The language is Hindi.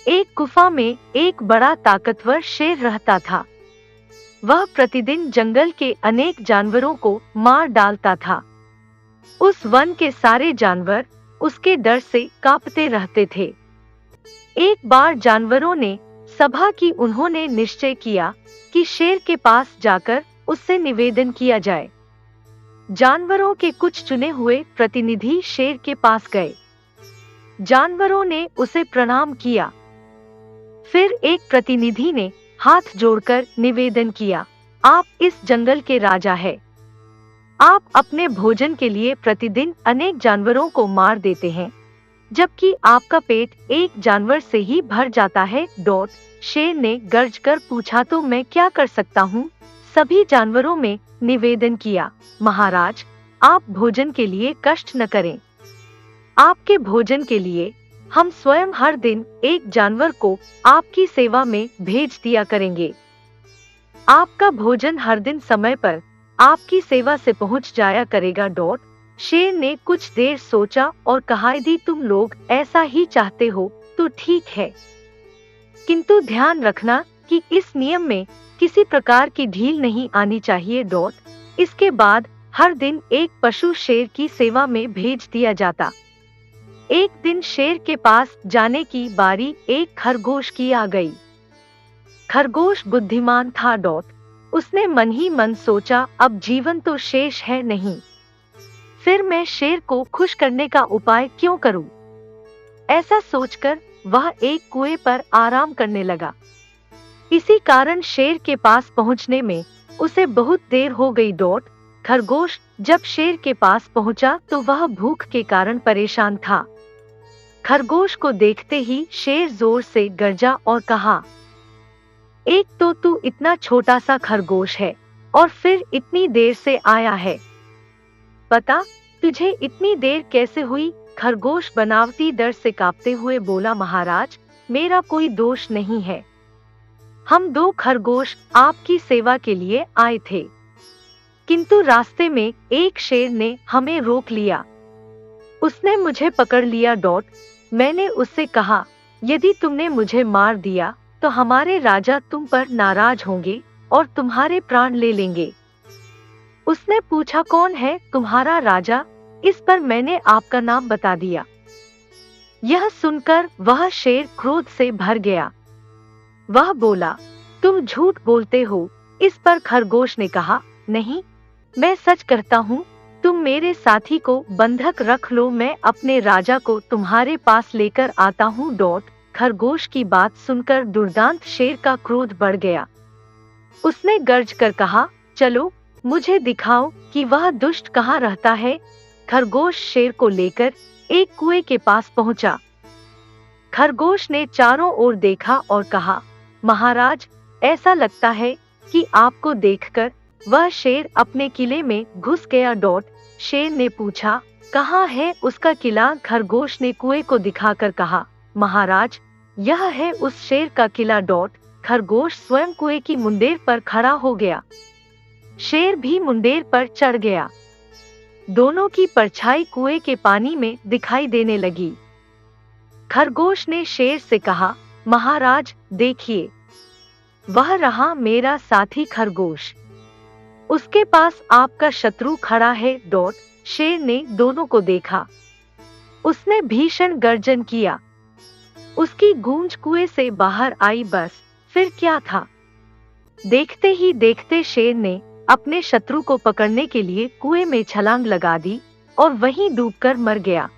एक गुफा में एक बड़ा ताकतवर शेर रहता था। वह प्रतिदिन जंगल के अनेक जानवरों को मार डालता था। उस वन के सारे जानवर उसके डर से कांपते रहते थे। एक बार जानवरों ने सभा की। उन्होंने निश्चय किया कि शेर के पास जाकर उससे निवेदन किया जाए। जानवरों के कुछ चुने हुए प्रतिनिधि शेर के पास गए। जानवरों ने उसे प्रणाम किया। फिर एक प्रतिनिधि ने हाथ जोड़कर निवेदन किया, आप इस जंगल के राजा हैं। आप अपने भोजन के लिए प्रतिदिन अनेक जानवरों को मार देते हैं, जबकि आपका पेट एक जानवर से ही भर जाता है। शेर ने गर्ज कर पूछा, तो मैं क्या कर सकता हूँ? सभी जानवरों में निवेदन किया, महाराज, आप भोजन के लिए कष्ट न करें। आपके भोजन के लिए हम स्वयं हर दिन एक जानवर को आपकी सेवा में भेज दिया करेंगे। आपका भोजन हर दिन समय पर आपकी सेवा से पहुंच जाया करेगा। शेर ने कुछ देर सोचा और कहा, यदि तुम लोग ऐसा ही चाहते हो तो ठीक है, किंतु ध्यान रखना कि इस नियम में किसी प्रकार की ढील नहीं आनी चाहिए। इसके बाद हर दिन एक पशु शेर की सेवा में भेज दिया जाता। एक दिन शेर के पास जाने की बारी एक खरगोश की आ गई। खरगोश बुद्धिमान था। उसने मन ही मन सोचा, अब जीवन तो शेष है नहीं, फिर मैं शेर को खुश करने का उपाय क्यों करूं? ऐसा सोचकर वह एक कुएं पर आराम करने लगा। इसी कारण शेर के पास पहुंचने में उसे बहुत देर हो गई। खरगोश जब शेर के पास पहुंचा तो वह भूख के कारण परेशान था। खरगोश को देखते ही शेर जोर से गरजा और कहा, एक तो तू इतना छोटा सा खरगोश है और फिर इतनी देर से आया है। पता तुझे इतनी देर कैसे हुई? खरगोश बनावटी डर से कांपते हुए बोला, महाराज, मेरा कोई दोष नहीं है। हम दो खरगोश आपकी सेवा के लिए आए थे, किंतु रास्ते में एक शेर ने हमें रोक लिया। उसने मुझे पकड़ लिया। मैंने उससे कहा, यदि तुमने मुझे मार दिया तो हमारे राजा तुम पर नाराज होंगे और तुम्हारे प्राण ले लेंगे। उसने पूछा, कौन है तुम्हारा राजा? इस पर मैंने आपका नाम बता दिया। यह सुनकर वह शेर क्रोध से भर गया। वह बोला, तुम झूठ बोलते हो। इस पर खरगोश ने कहा, नहीं, मैं सच कहता हूँ। तुम मेरे साथी को बंधक रख लो, मैं अपने राजा को तुम्हारे पास लेकर आता हूँ। खरगोश की बात सुनकर दुर्दांत शेर का क्रोध बढ़ गया। उसने गर्ज कर कहा, चलो मुझे दिखाओ कि वह दुष्ट कहाँ रहता है। खरगोश शेर को लेकर एक कुएं के पास पहुंचा। खरगोश ने चारों ओर देखा और कहा, महाराज, ऐसा लगता है कि आपको देखकर वह शेर अपने किले में घुस गया। शेर ने पूछा, कहाँ है उसका किला? खरगोश ने कुएं को दिखाकर कहा, महाराज, यह है उस शेर का किला। खरगोश स्वयं कुएं की मुंडेर पर खड़ा हो गया। शेर भी मुंडेर पर चढ़ गया। दोनों की परछाई कुएं के पानी में दिखाई देने लगी। खरगोश ने शेर से कहा, महाराज, देखिए, वह रहा मेरा साथी खरगोश। उसके पास आपका शत्रु खड़ा है। शेर ने दोनों को देखा। उसने भीषण गर्जन किया। उसकी गूंज कुएं से बाहर आई। बस फिर क्या था? देखते ही देखते शेर ने अपने शत्रु को पकड़ने के लिए कुएं में छलांग लगा दी और वहीं डूबकर मर गया।